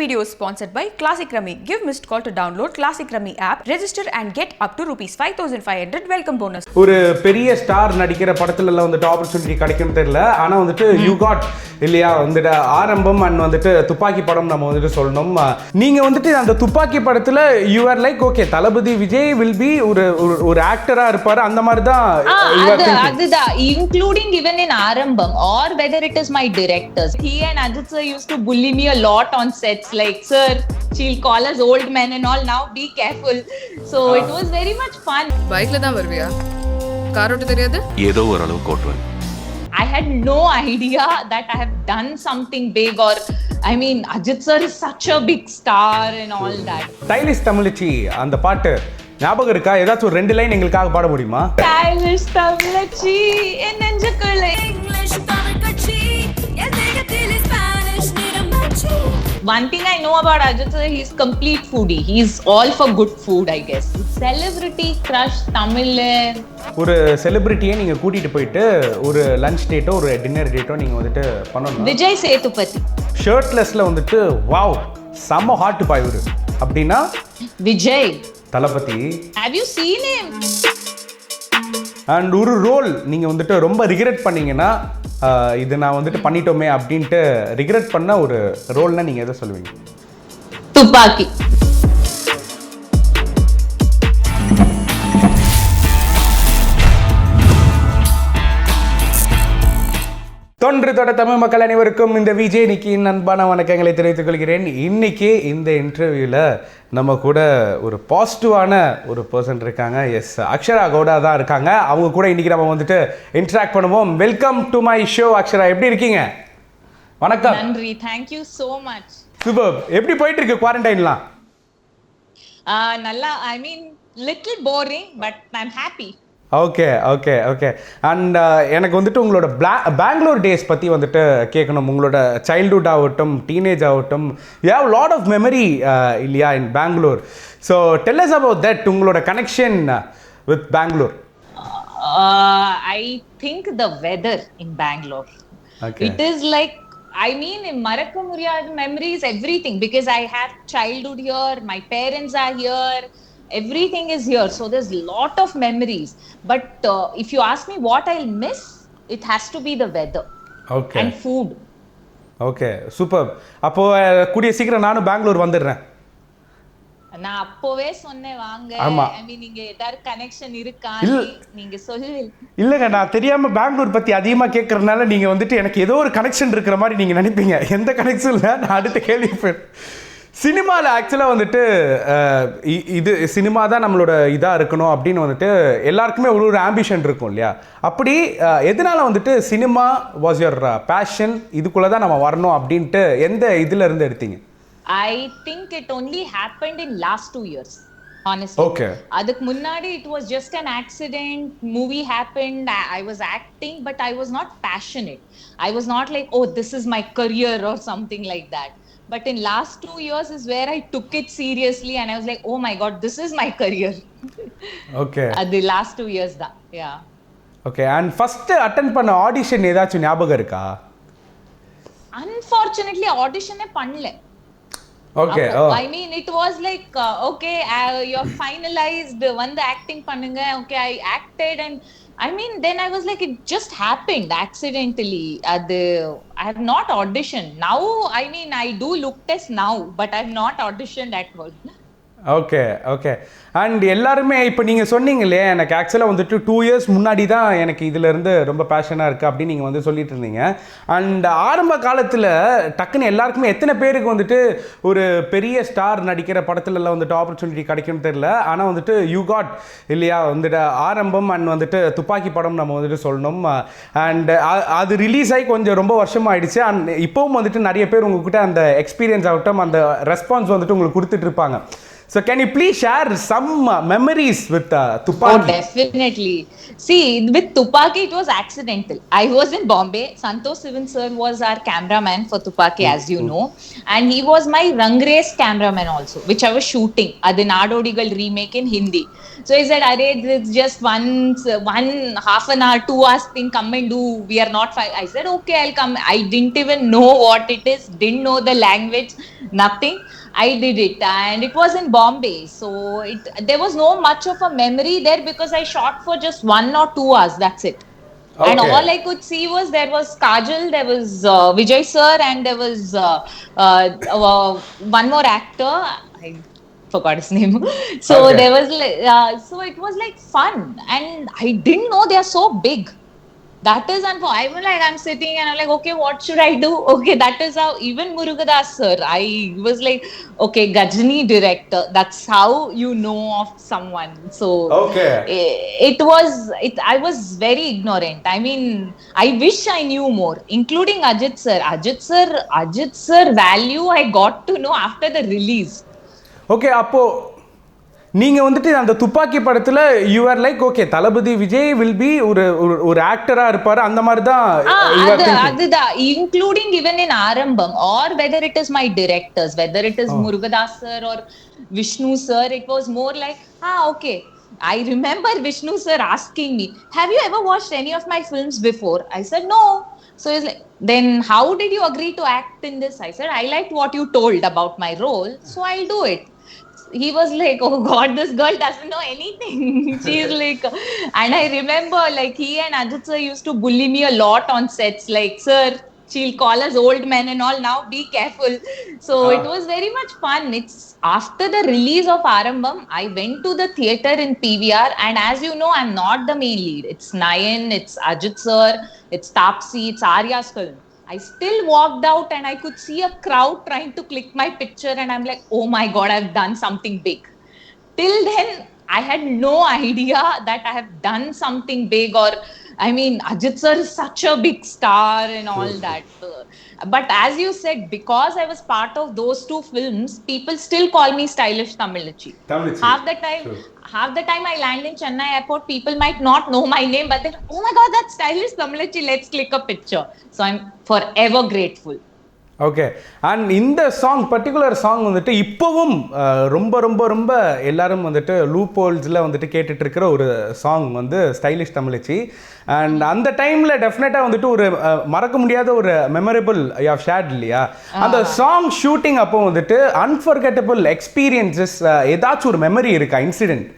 video is sponsored by Classic Rummy. Give missed call to download Classic Rummy app, register and get up to rupees 5,500 welcome bonus. ஒரு பெரிய star நடிக்கிற படத்துல எல்லாம் வந்துட்டு opportunity கிடைக்கும்னு தெரியல. ஆனா வந்துட்டு யூ காட் இல்லையா வந்துட்டு ஆரம்பம் அண்ட் வந்துட்டு துப்பாக்கி படம் நம்ம வந்துட்டு சொல்லணும். நீங்க வந்துட்டு அந்த துப்பாக்கி படத்துல you are like okay Thalapathy Vijay will be ஒரு ஆக்டரா இருப்பாரு அந்த மாதிரி தான். அதுதான் including even in ஆரம்பம் or whether it is my directors. He and Ajit sir used to bully me a lot on sets like sir she'll call us old men and all, now be careful. So it was very much fun. பைக்ல தான் வருவியா? Car ஓட்ட தெரியாது? ஏதோ ஒரு அளவுக்கு ஓட்டுவேன். I had no idea that I have done something big or I mean Ajit sir is such a big star and all that. Stylish தமிழச்சி அந்த பாட்டு ஞாபகம் இருக்கா? ஏதாச்சும் ஒரு 2 லைன் எங்களுக்காக பாட முடியுமா? Stylish தமிழச்சி என் நெஞ்சுக்குள்ள English தமிழச்சி என் தேகத்தில் Spanish நிறமாச்சி. One thing I know about Ajit sir, he's complete foodie. He's all for good food, I guess. Celebrity crush Tamil. ஒரு செலிபிரிட்டியை நீங்க கூட்டிட்டு போயிட்டு ஒரு லஞ்ச் டேட்டோ ஒரு டின்னர் டேட்டோ நீங்க வந்துட்டு பண்ணணும். Vijay Sethupathi. ஷர்ட்லெஸ்ல வந்துட்டு வாவ் செம்ம ஹாட் பாய் இவரு அப்படின்னா Vijay. Thalapathy. Have you seen him? And ஒரு ரோல் நீங்கள் வந்துட்டு ரொம்ப ரிக்ரெட் பண்ணீங்கன்னா இது நான் வந்துட்டு பண்ணிட்டோமே அப்படின்ட்டு ரிக்ரெட் பண்ண ஒரு ரோல்னா நீங்கள் எதை சொல்லுவீங்க? துப்பாக்கி. தொன்று தொட தமிழ் மக்கள் அனைவருக்கும் இந்த விஜய் நிக்கியின் அன்பான வணக்கங்களை தெரிவித்துக் கொள்கிறேன். இன்னைக்கு இந்த இன்டர்வியூவில் நம்ம கூட ஒரு பாசிட்டிவான ஒரு பர்சன் இருக்காங்க. எஸ், அக்ஷரா கவுடா தான் இருக்காங்க. அவங்க கூட இன்னைக்கு நம்ம வந்துட்டு இன்டராக்ட் பண்ணுவோம். Welcome to my show Akshara, எப்படி இருக்கீங்க? வணக்கம். நன்றி, thank you so much. Super. எப்படி போயிட்டு இருக்கு குவாரண்டைன்லாம்? நல்லா, I mean little boring but I'm happy. Okay okay okay. And எனக்கு வந்துட்டு உங்களோட பெங்களூர் டேஸ் பற்றி வந்துட்டு கேட்கணும். உங்களோட சைல்டுஹுட் ஆகட்டும், டீனேஜ் ஆகட்டும், you have lot of memory இல்லையா in Bangalore. So tell us about that, உங்களோட connection with Bangalore. I think the weather in Bangalore. Okay. It is like, I mean, Maraka Muriyad memories, everything, because I have childhood here, my parents are here, everything is here, so there's lot of memories. But if you ask me what I'll miss, it has to be the weather. Okay. And food. Okay, super. அப்போ கூடிய சீக்கிரம் நானும் பெங்களூர் வந்துடுறேன். நான் அப்போவே சொன்னேன் வாங்க. ஐ மீன் நீங்க ஏதாவது கனெக்ஷன் இருக்கா நீங்க சொல்லுவீங்க. இல்லைங்க, நான் தெரியாமல் பெங்களூர் பற்றி அதிகமாக கேட்கறதுனால நீங்கள் வந்துட்டு எனக்கு ஏதோ ஒரு கனெக்ஷன் இருக்கிற மாதிரி நீங்கள் நினைப்பீங்க. எந்த கனெக்ஷன் இல்லை, நான் அடுத்த கேள்வி. சினிமாவில் ஆக்சுவலாக வந்துட்டு இது சினிமா தான் நம்மளோட இதாக இருக்கணும் அப்படின்னு வந்துட்டு எல்லாருக்குமே ஒரு ஆம்பிஷன் இருக்கும் இல்லையா? அப்படி எதனால வந்துட்டு சினிமா வாஸ் யுவர் பேஷன், இதுக்குள்ளே தான் நம்ம வரணும் அப்படின்ட்டு எந்த இதில் இருந்து எடுத்தீங்க? I think it only happened in last 2 years, honestly. Okay. Aduk munnadi it was just an accident, movie happened, I was acting but I was not passionate. I was not like, oh, this is my career or something like that. But in last 2 years is where I took it seriously and I was like, oh my god, this is my career. Okay. The last 2 years da. Yeah. Okay. And first attend பண்ண audition ஏதாச்சும் ஞாபகம் இருக்கா? Unfortunately audition e pannala. Okay. I mean it was like okay, you're finalized, வந்து acting பண்ணுங்க. Okay, I acted and I mean then I was like it just happened accidentally. I have not auditioned. Now I mean I do look test now but I have not auditioned at all. Okay okay. And எல்லாருமே இப்போ நீங்கள் சொன்னீங்க இல்லையா, எனக்கு ஆக்சுவலாக வந்துட்டு 2 years முன்னாடி தான் எனக்கு இதிலேருந்து ரொம்ப பேஷனாக இருக்குது அப்படின்னு நீங்கள் வந்து சொல்லிட்டு இருந்தீங்க. அண்ட் ஆரம்ப காலத்தில் டக்குன்னு எல்லாருக்குமே எத்தனை பேருக்கு வந்துட்டு ஒரு பெரிய ஸ்டார் நடிக்கிற படத்துலலாம் வந்துட்டு ஆப்பர்ச்சுனிட்டி கிடைக்கும்னு தெரியல. ஆனால் வந்துட்டு யூ காட் இல்லையா வந்துட்டு ஆரம்பம் அண்ட் வந்துட்டு துப்பாக்கி படம் நம்ம வந்துட்டு சொல்லணும். அண்ட் அது ரிலீஸ் ஆகி கொஞ்சம் ரொம்ப வருஷமாக ஆயிடுச்சு. அண்ட் இப்போவும் வந்துட்டு நிறைய பேர் உங்ககிட்ட அந்த எக்ஸ்பீரியன்ஸ் ஆகட்டும், அந்த ரெஸ்பான்ஸ் வந்துட்டு உங்களுக்கு கொடுத்துட்டு இருப்பாங்க. So can you please share some memories with Oh, Tupaki? definitely. See, with Tupaki, it was accidental. I was in Bombay. Santosh Sivan sir was our cameraman for Tupaki, as you know. And he was my Rang Race cameraman also, which I was shooting at the Nadodigal remake in Hindi. So he said, Arey, it's just one half an hour, 2 hours thing, come and do. We are not fine. I said, okay, I'll come. I didn't even know what it is, didn't know the language, nothing. I did it, and it was in Bombay, so there was no much of a memory there because I shot for just 1 or 2 hours. That's it. And Okay. all I could see was there was Kajal, there was Vijay sir, and there was one more actor. I forgot his name. So Okay. there was so it was like fun, and I didn't know they are so big. That is unfortunate. I'm sitting and I'm like, okay, what should I do? Okay, that is how even Murugadas sir, I was like, okay, Gajini director. That's how you know of someone. So Okay. I was very ignorant. I mean, I wish I knew more, including Ajit sir. Ajit sir value I got to know after the release. Okay அப்போ நீங்க வந்துட்டு அந்த துப்பாக்கி படத்துல you are like okay Thalapathy Vijay will be ஒரு ஒரு ஆக்டரா இருப்பாரு அந்த மாதிரி தான் அதுதான் including even in Arambam, or whether it is my directors, whether it is Murugadas sir or Vishnu sir, it was more like okay. I remember Vishnu sir asking me, have you ever watched any of my films before? I said no. So he's like, then how did you agree to act in this? I said, I liked what you told about my role, so I'll do it. He was like, oh god, this girl doesn't know anything. She's like, and I remember like he and Ajit sir used to bully me a lot on sets, like, sir, she'll call us old men and all, now be careful. So it was very much fun. It's after the release of Arambam, I went to the theater in PVR, and as you know, I'm not the main lead. It's Nayan, it's Ajit sir, it's Taapsee, it's Arya's film. I still walked out and I could see a crowd trying to click my picture, and I'm like, oh my god, I've done something big. Till then, I had no idea that I have done something big, or I mean, Ajit sir is such a big star and all that. But as you said, because I was part of those two films, people still call me stylish Tamilachi. Tamilachi. Half the time I land in Chennai airport, people might not know my name, but then, oh my god, that's stylish Tamilachi, let's click a picture. So I'm forever grateful. Okay and இந்த song particular song வந்துட்டு இப்போவும் ரொம்ப ரொம்ப ரொம்ப எல்லாரும் வந்துட்டு loop ஹோல்ஸில் வந்துட்டு கேட்டுட்டு இருக்கிற ஒரு சாங் வந்து ஸ்டைலிஷ் தமிழச்சி. அண்ட் அந்த டைமில் டெஃபினட்டாக வந்துட்டு ஒரு மறக்க முடியாத ஒரு மெமரபிள் ஐ ஹவ் ஷேர்ட் இல்லையா? அந்த சாங் ஷூட்டிங் அப்போ வந்துட்டு அன்ஃபர்கெட்டபிள் எக்ஸ்பீரியன்சஸ் ஏதாச்சும் ஒரு மெமரி இருக்கா, incident?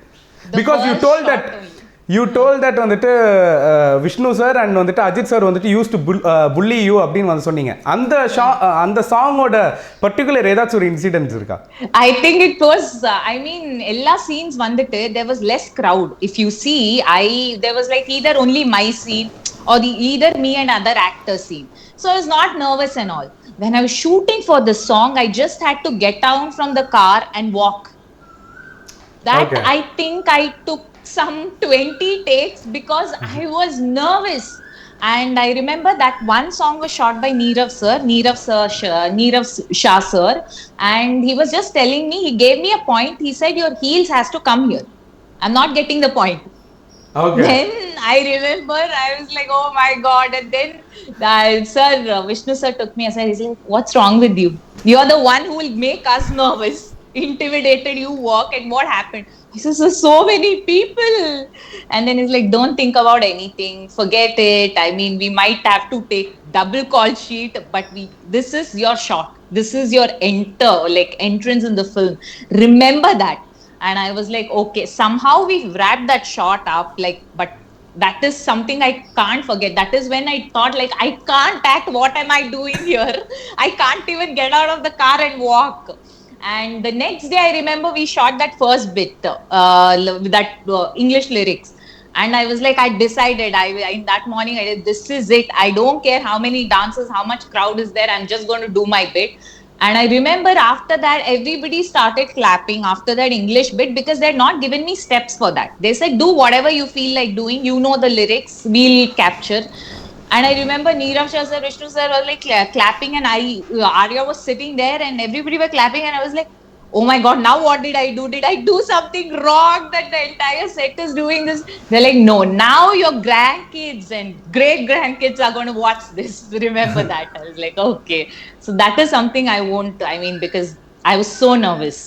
Because you told that வந்துட்டு விஷ்ணு சார் அண்ட் வந்துட்டு அஜித் சார் வந்துட்டு யூஸ் டு புல்லி யூ அப்படின்னு வந்து சொன்னீங்க. அந்த சாங்கோட பர்டிகுலர் ஏதாச்சும் ஒரு இன்சிடென்ட்ஸ் இருக்கா? I think it was I mean எல்லா scenes வந்துட்டு there was less crowd. If you see, there was like either only my scene or either me and other actor scene. So I was not nervous and all. When I was shooting for this song, I just had to get down from the car and walk. That Okay. I think I took some 20 takes because I was nervous. And I remember that one song was shot by Neerav Shah sir, and he was just telling me, he gave me a point, he said your heels has to come here. I'm not getting the point. Okay. Then I remember I was like, oh my god. And then Vishnu sir took me aside. He's like, what's wrong with you? You're the one who will make us nervous, intimidated. You walk, and what happened? I said, so many people. And then he's like, don't think about anything, forget it. I mean, we might have to take double call sheet, but this is your shot, this is your entrance in the film, remember that. And I was like, okay, somehow we wrapped that shot up, like, but that is something I can't forget. That is when I thought, like, I can't act, what am I doing here? I can't even get out of the car and walk. And the next day, I remember we shot that first bit, that English lyrics. And I was like, I decided, in that morning, I did, this is it. I don't care how many dancers, how much crowd is there. I'm just going to do my bit. And I remember after that, everybody started clapping after that English bit because they had not given me steps for that. They said, do whatever you feel like doing. You know the lyrics, we'll capture. And I remember Neerav Shah sir, Vishnu sir was like clapping, and Arya was sitting there and everybody were clapping, and I was like, oh my god, now what did I do? Did I do something wrong that the entire set is doing this? They're like, no, now your grandkids and great grandkids are going to watch this. Remember that. I was like, okay. So that is something I won't, I mean, because I was so nervous.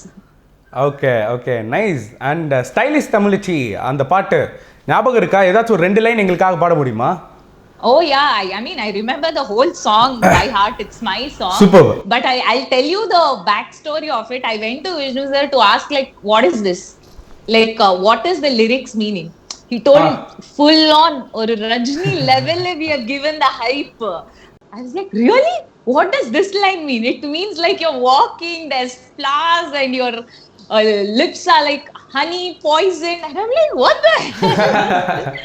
Okay nice. And stylish தமிழச்சி அந்த பாட்டு ஞாபகம் இருக்கா? ஏதாச்சும் ஒரு 2 line எங்களுக்காக பாட முடியுமா? Oh yeah, I mean, I remember the whole song by heart. It's my song. Superb. But I'll tell you the backstory of it. I went to Vishnu sir to ask, like, what is this? Like, what is the lyrics meaning? He told full on, or Rajni level, we are given the hype. I was like, really? What does this line mean? It means like you're walking, there's flowers, and your lips are like honey poison. And I'm like, what the hell?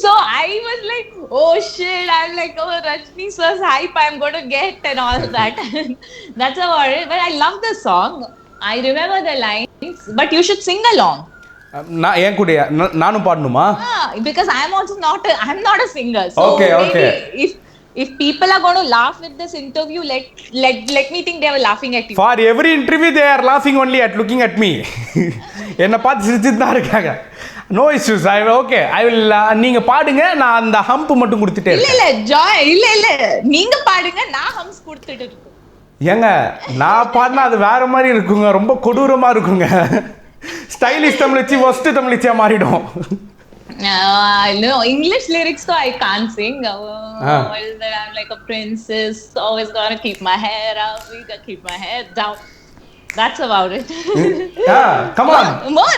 So I was like, oh shit. I'm like, oh, Rajni sir's hype I'm going to get and all that. That's about it. But I love the song. I remember the lines, but you should sing along. நான் ஏன் கூட நானும் பாடணுமா? Because I'm also not a singer. So Okay. maybe if people are going to laugh at this interview, let me think they were laughing at you. For every interview they are laughing only at looking at me. என்ன பார்த்து சிரிச்சிட்டு தான் இருக்காங்க. No issues. I will நீங்க பாடுங்க, நான் அந்த hump மட்டும் கொடுத்துட்டே இருக்கேன். இல்ல நீங்க பாடுங்க, நான் ஹம்ஸ் கொடுத்துட்டு இருக்கேன். ஏங்க நான் பாடினா அது வேற மாதிரி இருக்குங்க, ரொம்ப கொடூரமா இருக்குங்க. ஸ்டைலிஷ் தமிழச்சி ஒஸ்ட் தமிழச்சியா மாறிடும். No, English lyrics so I can't sing. I'm like a princess, always gotta keep my hair up, we gotta keep my head down. That's about it. Come on. More.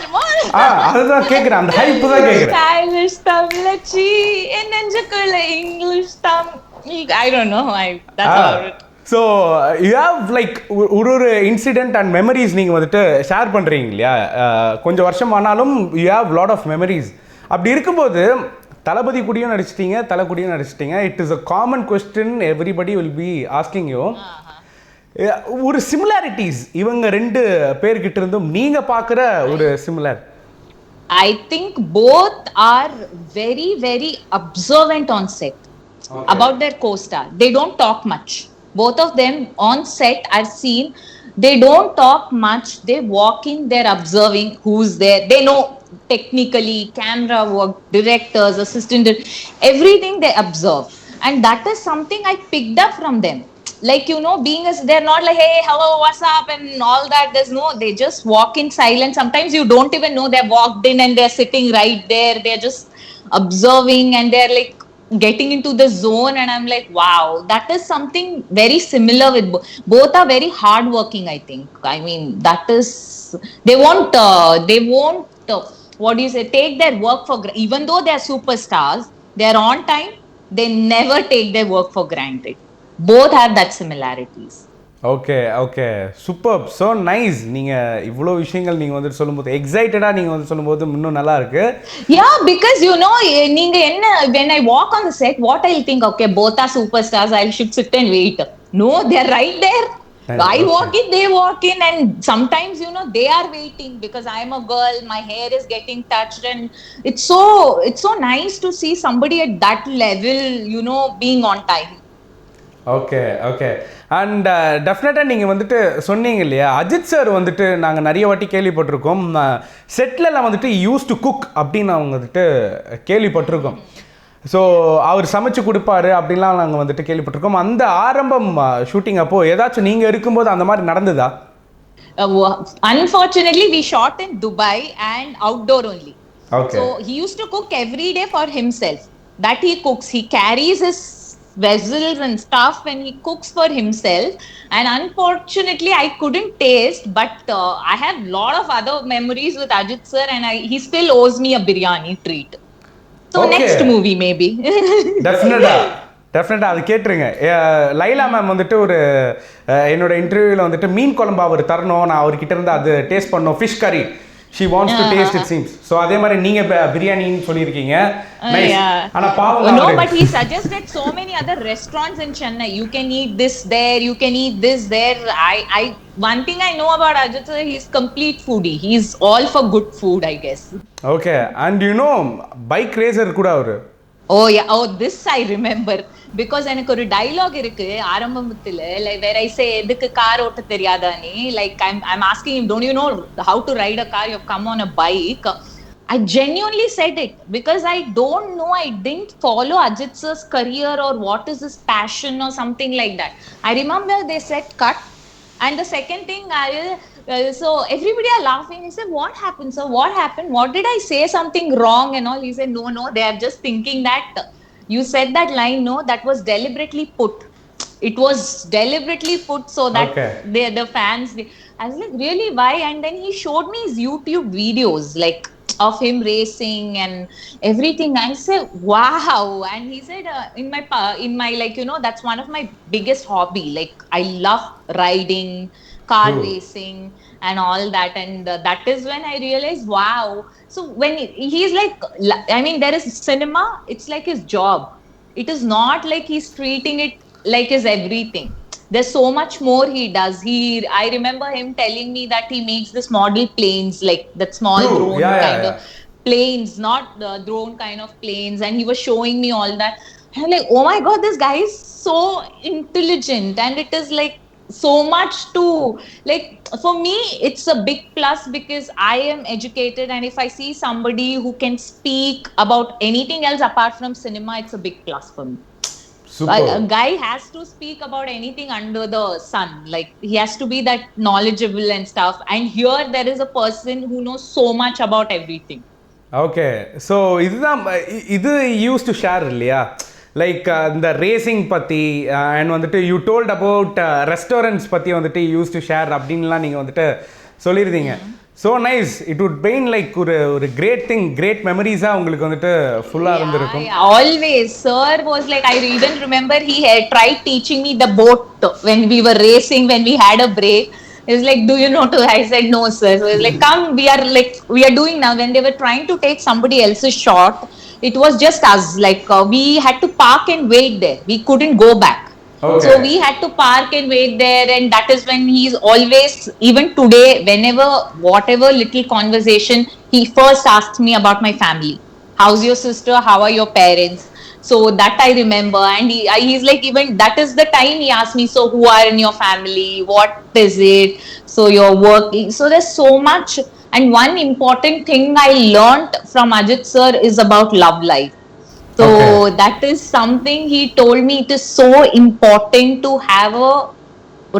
அதுதான் கேக்குறேன், அந்த hype தான் கேக்குறேன். Stylish தமிழச்சி in நெஞ்சுக்குள்ள English I don't know. That's about it. So you have like ஒரு incident and memories நீங்கள் வந்துட்டு ஷேர் பண்ணுறீங்க இல்லையா? கொஞ்சம் வருஷம் ஆனாலும் you have lot of memories. அப்படி இருக்கும்போது தளபதி கூடயும் நடிச்சிட்டீங்க, தலை கூடயும் நடிச்சிட்டீங்க. It is a common question everybody will be asking you. ஒரு சிமிலாரிட்டிஸ் இவங்க 2 பேர்கிட்ட இருந்தும் நீங்க பார்க்குற ஒரு similar? I think both are very, very observant on set. Okay. About their co-star. They don't talk much. Both of them on set, I've seen, they don't talk much. They walk in, they're observing who's there. They know technically, camera work, directors, assistant, everything they observe. And that is something I picked up from them. Like, you know, they're not like, hey, hello, what's up, and all that. They just walk in silent. Sometimes you don't even know they've walked in and they're sitting right there. They're just observing and they're like getting into the zone. And I'm like, wow, that is something very similar with both are very hardworking, I think. I mean, that is, they won't what do you say, take their work for granted. Even though they are superstars, they are on time, they never take their work for granted. Both have that similarities. Okay super, so nice. நீங்கள் இவ்வளோ விஷயங்கள் நீங்கள் வந்துட்டு சொல்லும்போது எக்ஸைட்டடாக நீங்கள் வந்து சொல்லும்போது இன்னும் நல்லா இருக்கு. Yeah, because you know, when I walk on the set, what I'll think, okay, both are superstars, I should sit and wait. No, they're right there. I walk in, they walk in, and sometimes, you know, they are waiting because I'm a girl, my hair is getting touched, and it's so nice to see somebody at that level, you know, being on time. Okay and டெஃபினட்டாக நீங்கள் வந்துட்டு சொன்னீங்க இல்லையா, Ajith sir வந்துட்டு நாங்கள் நிறைய வாட்டி கேள்விப்பட்டிருக்கோம், செட்டிலலாம் வந்துட்டு யூஸ் டு குக் அப்படின்னு அவங்க வந்துட்டு கேள்விப்பட்டிருக்கோம். ஸோ அவர் சமைச்சு கொடுப்பாரு அப்படின்லாம் நாங்கள் வந்துட்டு கேள்விப்பட்டிருக்கோம். அந்த ஆரம்பம் ஷூட்டிங் அப்போது ஏதாச்சும் நீங்கள் இருக்கும்போது அந்த மாதிரி நடந்ததா? Unfortunately, we shot in Dubai and outdoor only. Okay. So he used to cook every day for himself. That he cooks. He carries his vessels and stuff and he cooks for himself. And unfortunately, I couldn't taste. But I have lot of other memories with Ajit sir, and he still owes me a biryani treat. So Okay. next movie maybe. டெஃபினட்டாக அது கேட்டுருங்க. Laila ma'am வந்துட்டு ஒரு என்னோட இன்டர்வியூவில் வந்துட்டு மீன் குழம்பு அவர் தரணும், நான் அவர்கிட்ட இருந்து அது டேஸ்ட் பண்ணோம், ஃபிஷ் கறி she wants to taste it seems. So அதே மாதிரி நீங்க பிரியாணின்னு சொல்லியிருக்கீங்க. Nice. ஆனா பாவம் No, but he suggested so many other restaurants in Chennai. You can eat this there, you can eat this there. One thing I know about Ajit sir, he's complete foodie. He's all for good food, I guess. Okay, and you know bike racer கூட அவரு. Oh yeah, oh this I remember because எனக்கு ஒரு dialogue இருக்கு ஆரம்பத்துல like where I say எதுக்கு car ஓட்ட தெரியாதானே like I'm asking him, don't you know how to ride a car, you've come on a bike. I genuinely said it because I don't know, I didn't follow Ajit sir's career or what is his passion or something like that. I remember they said cut. And the second thing, so everybody are laughing. He said, "What happened, sir? What happened? What did I say something wrong?" And all. He said, "No, no. They are just thinking that you said that line. No, that was deliberately put. It was deliberately put so that Okay. the fans." I was like, "Really? Why?" And then he showed me his YouTube videos, like of him racing and everything. I said, "Wow!" And he said, in my like that's one of my biggest hobby. Like I love riding, car True. racing, and all that. And that is when I realized, wow. So when he's like, I mean, there is cinema. It's like his job. It is not like he's treating it like his everything. There's so much more he does. I remember him telling me that he makes this model planes, like that small True. drone Yeah, kind yeah. of planes, not the drone kind of planes. And he was showing me all that. And I'm like, oh my god, this guy is so intelligent, and it is like so much to like. For me, it's a big plus because I am educated, and if I see somebody who can speak about anything else apart from cinema, it's a big plus for me. Super. A guy has to speak about anything under the sun. Like he has to be that knowledgeable and stuff. And here there is a person who knows so much about everything. Okay so இதுதான் இது use to share இல்லையா like இந்த racing பற்றி and வந்துட்டு you told about restaurants பற்றி வந்துட்டு use to share அப்படின்லாம் நீங்கள் வந்துட்டு சொல்லியிருந்தீங்க so nice it would pain like ஒரு கிரேட் திங் கிரேட் மெமரிஸாக உங்களுக்கு வந்துட்டு ஃபுல்லாக இருந்திருக்கும். Yeah, always. Sir was like, I even remember he had tried teaching me the boat when we were racing, when we had a break. He was like, do you know to? I said, no, sir. So he was like, come, we are doing now. When they were trying to take somebody else's shot, it was just us. Like, we had to park and wait there. We couldn't go back. Okay. So we had to park and wait there. And that is when he's always, even today, whenever, whatever little conversation, he first asks me about my family. How's your sister? How are your parents? So that I remember. And he's like, even that is the time he asked me, so who are in your family? What is it? So you're working. So there's so much. And one important thing I learned from Ajit sir is about love life. So Okay. that is something he told me. It is so important to have a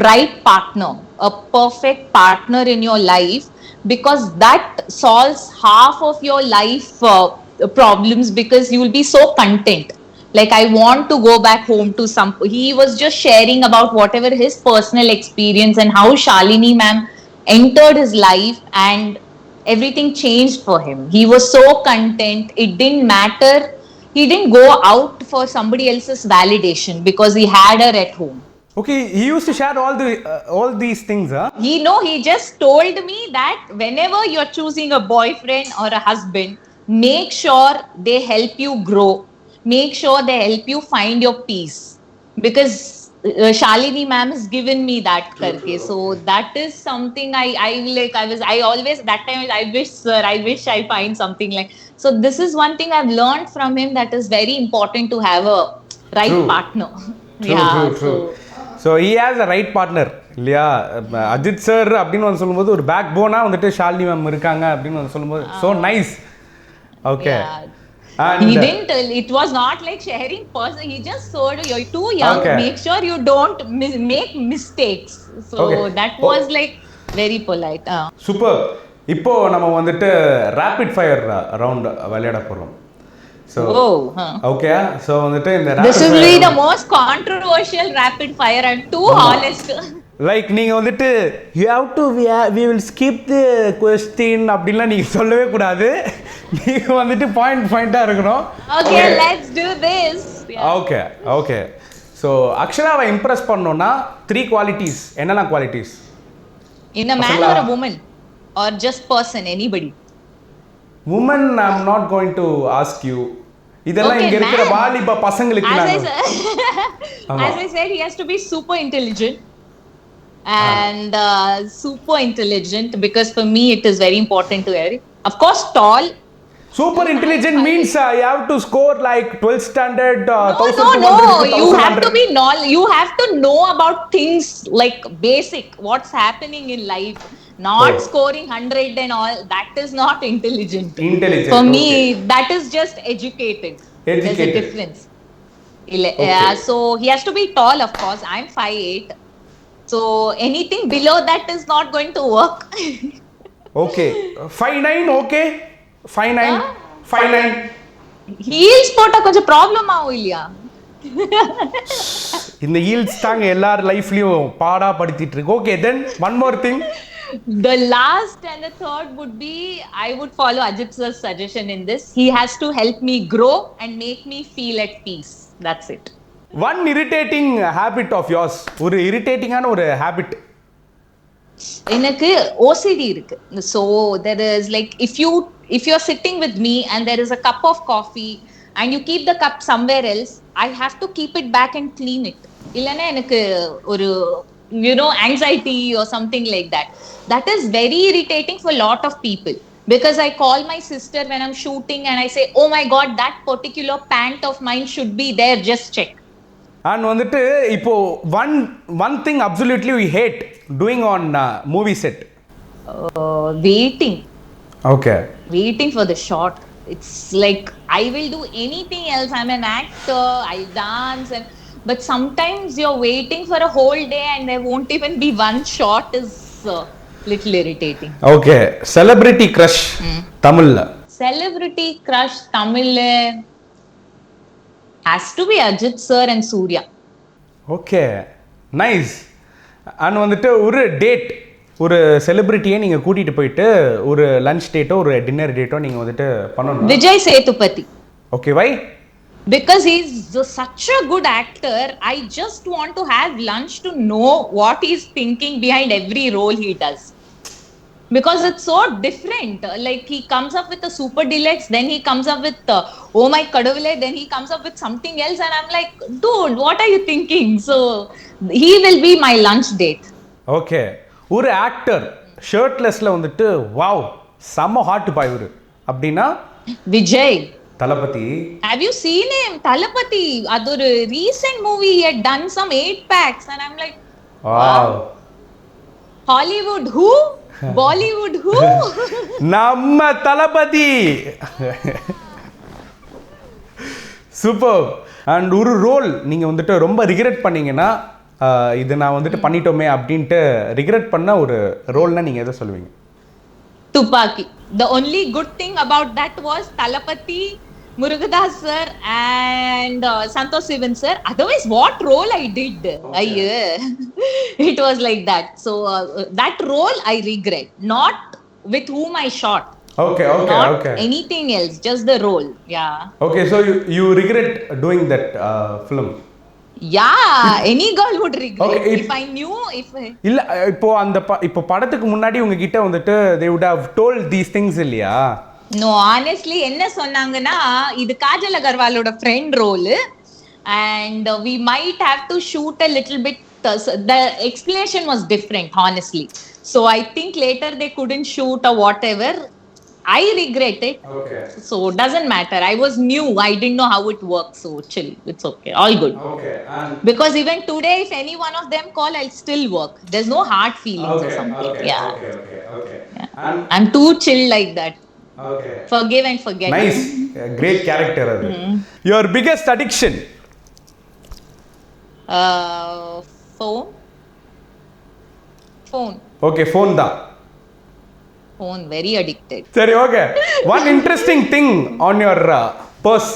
right partner, a perfect partner in your life, because that solves half of your life problems, because you will be so content. Like I want to go back home to some. He was just sharing about whatever his personal experience and how Shalini ma'am entered his life and everything changed for him. He was so content. It didn't matter. He didn't go out for somebody else's validation because he had her at home. Okay he used to share all these things, huh? He just told me that whenever you're choosing a boyfriend or a husband, make sure they help you grow. Make sure they help you find your peace. Because Shalini ma'am has given me that karke. So that is something I always, that time I wish, sir, I wish I find something like. So this is one thing I've learned from him, that is very important to have a right True. partner. True. So he has a right partner இல்லையா? Ajith sir அப்படின்னு வந்து சொல்லும்போது ஒரு back போனாக வந்துட்டு Shalini ma'am இருக்காங்க அப்படின்னு வந்து சொல்லும்போது so nice. Okay He didn't. It was not like sharing person. He just told you, you're too young. Okay. Make sure you don't make mistakes. So Okay. that was like very polite. Super. இப்போ நம்ம வந்துட்டு rapid fire round விளையாட போகிறோம். So okay so வந்துட்டு இந்த This will be the most controversial rapid fire. I'm too honest. Like நீங்கள் வந்துட்டு you have to we will skip the question அப்படின்லாம் நீங்கள் சொல்லவே கூடாது. நீங்கள் வந்துட்டு பாயிண்டாக இருக்கணும். Okay, let's do this. Okay so அக்ஷராவை இம்ப்ரெஸ் பண்ணோன்னா 3 குவாலிட்டிஸ். என்னெல்லாம் qualities? In a man or a woman, or just person, anybody. Woman I am not going to ask you. இதெல்லாம் Okay, இங்கே இருக்கிற man. வாலிப பசங்களுக்கு As I நாங்கள் said, as I said, he has to be super intelligent. And super intelligent, because for me it is very important to hear. Of course, tall, Super intelligent means you have to score like 12th standard, No, 1000 no, to no. 100 to You have to 1100. be you have to know about things like basic, what's happening in life. Not Oh. scoring 100 and all. That is not intelligent. Intelligent, For me, okay. that is just educated. There's a Educated. difference. Okay. So he has to be tall, of course. I'm 5'8". So anything below that is not going to work. Okay. 5'9", okay. 5'9", Huh? 5'9". Heels போட்டா கொஞ்சம் problem ஆகும் இல்லையா? இந்த heels தாங்க எல்லார் லைஃப்லயும் பாடா படுத்திட்டு இருக்கு. Okay, then one more thing. The last and the third would be, I would follow Ajit sir's suggestion in this. He has to help me grow and make me feel at peace. That's it. One irritating habit of yours. ஒரு இரிட்டேட்டிங்கான ஒரு habit. எனக்கு OCD இருக்கு. So there is like if you're sitting with me and there is a cup of coffee and you keep the cup somewhere else, I have to keep it back and clean it. இல்லனா எனக்கு ஒரு anxiety or something like that. That is very irritating for a lot of people. Because I call my sister when I'm shooting and I say, oh my god, that particular pant of mine should be there, just check. And வந்துட்டு இப்போ one thing absolutely we hate doing on movie set. Waiting for the shot. It's like I will do anything else. I'm an actor, I'll dance, but sometimes you're waiting for a whole day and there won't even be one shot is little irritating. Okay, celebrity crush தமிழ்ல. Celebrity crush Tamil has to be Ajit sir and Surya. Okay, nice. And வந்துட்டு ஒரு date, ஒரு செலிபிரிட்டியை நீங்கள் கூட்டிகிட்டு போயிட்டு ஒரு lunch டேட்டோ ஒரு dinner டேட்டோ நீங்கள் வந்துட்டு பண்ணணும். Vijay Sethupathi. Okay, why? Because he's such a good actor, I just want to have lunch to know what he's thinking behind every role he does. Because it's so different. Like he comes up with a super deluxe, then he comes up with oh my kadavule, then he comes up with something else, and I'm like, dude, what are you thinking? So he will be my lunch date. Okay, ஒரு actor ஷர்ட்லெஸ்ல வந்துட்டு wow செம்ம hot பாய்வர் அப்படின்னா Vijay. Thalapathy. Have you seen him? Talapati. Adu recent movie he had done some 8 packs and I'm like, wow. Hollywood who? Bollywood who? நம்ம தளபதி. Super. And ஒரு role நீங்கள் வந்துட்டு ரொம்ப regret பண்ணீங்கன்னா இது நான் வந்துட்டு பண்ணிட்டோமே அப்படின்ட்டு ரிக்ரெட் பண்ண ஒரு ரோல்னா நீங்கள் எதை சொல்லுவீங்க? Tupaki. The only good thing about that was Talapati, Murugadas sir and Santosh Sivan sir. Otherwise, what role I did? It was like that. So that role I regret. Not with whom I shot. Okay. Not anything else. Just the role. Yeah. Okay, so you regret doing that film? Yeah. Any girl would regret. Okay, if I knew. இல்ல இப்போ இப்போ படத்துக்கு முன்னாடி உங்ககிட்ட வந்துட்டு they would have told these things இல்லையா? No, honestly என்ன சொன்னாங்கன்னா இது Kajal அகர்வாலோட friend role and we might have to shoot a little bit. The explanation was different, honestly. So I think later they couldn't shoot or whatever. I regret it. Okay. So doesn't matter. I was new. I didn't know how it works. So chill. It's okay. All good. Okay. Because even today, if any one of them call, I'll still work. There's no hard feelings or something. Yeah. Okay. I'm too chill like that. Okay. Forgive and forget. Nice. Great character அது. Your biggest addiction? Phone. Okay, phone தான். Phone, very addicted. சரி, okay. One interesting thing on your purse.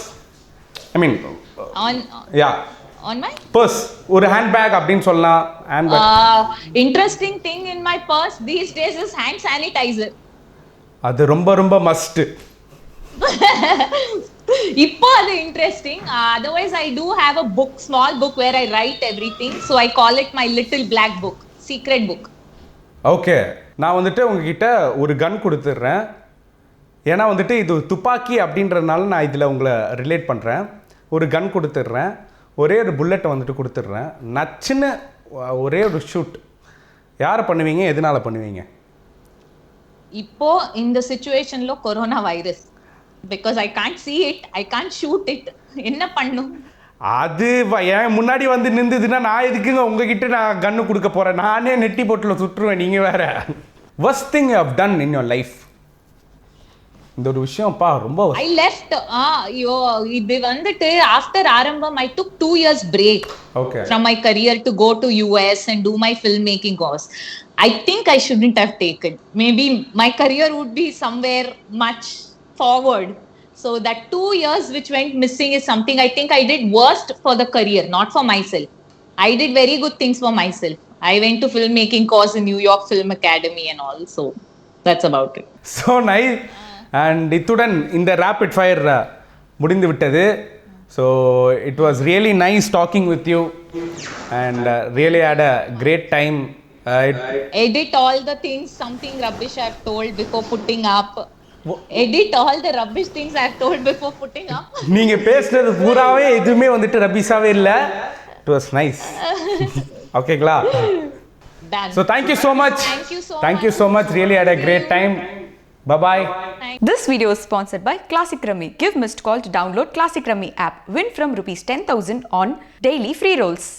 I mean, On my purse. ஒரு handbag அப்படின்னு சொல்லலாம். Handbag. interesting thing in my purse these days is hand sanitizer. அது ரொம்ப must. இப்போ அது interesting. Otherwise I do have a book, small book where I write everything. So I call it my little black book, secret book. Okay, நான் வந்துட்டு உங்ககிட்ட ஒரு கன் கொடுத்துட்றேன். ஏன்னா வந்துட்டு இது துப்பாக்கி அப்படின்றதுனால நான் இதில் உங்களை ரிலேட் பண்ணுறேன். ஒரு கன் கொடுத்துட்றேன், ஒரே ஒரு புல்லட்டை வந்துட்டு கொடுத்துட்றேன். நச்சுன்னு ஒரே ஒரு ஷூட் யாரை பண்ணுவீங்க, எதனால பண்ணுவீங்க? இப்போ இந்த சிச்சுவேஷன்ல corona virus because I can't see it, I can't shoot it. என்ன பண்ணும்? அது ஏன் முன்னாடி வந்து நின்றுதுன்னா நான் எதுக்குங்க உங்ககிட்ட நான் கன்று கொடுக்க போகிறேன்? நானே நெட்டி போட்டில் சுட்டுருவேன், நீங்கள் வேற. worst thing you have done in your life? இந்த ஒரு விஷயம்ப்பா ரொம்ப I left இது வந்துட்டு after Arambam I took 2 years break Okay. from my career to go to US and do my filmmaking course. I think I shouldn't have taken. Maybe my career would be somewhere much forward. So that 2 years which went missing is something I think I did worst for the career, not for myself. I did very good things for myself. I went to filmmaking course in New York Film Academy and all. So that's about it. so nice. And இத்துடன் இந்த rapid fire முடிந்து விட்டது. So it was really nice talking with you and really had a great time. Edit all the things, something rubbish I've told before putting up. Edit all the rubbish things I've told before putting up. நீங்கள் பேசுனது பூராவே எதுவுமே வந்துட்டு ரபிஸாவே இல்லை. It was nice. ஓகேங்களா? Done. So thank you so much. Thank you so much. Really had a great time. Bye-bye. This video is sponsored by Classic Rummy. Give missed call to download Classic Rummy app. Win from rupees 10,000 on daily free rolls.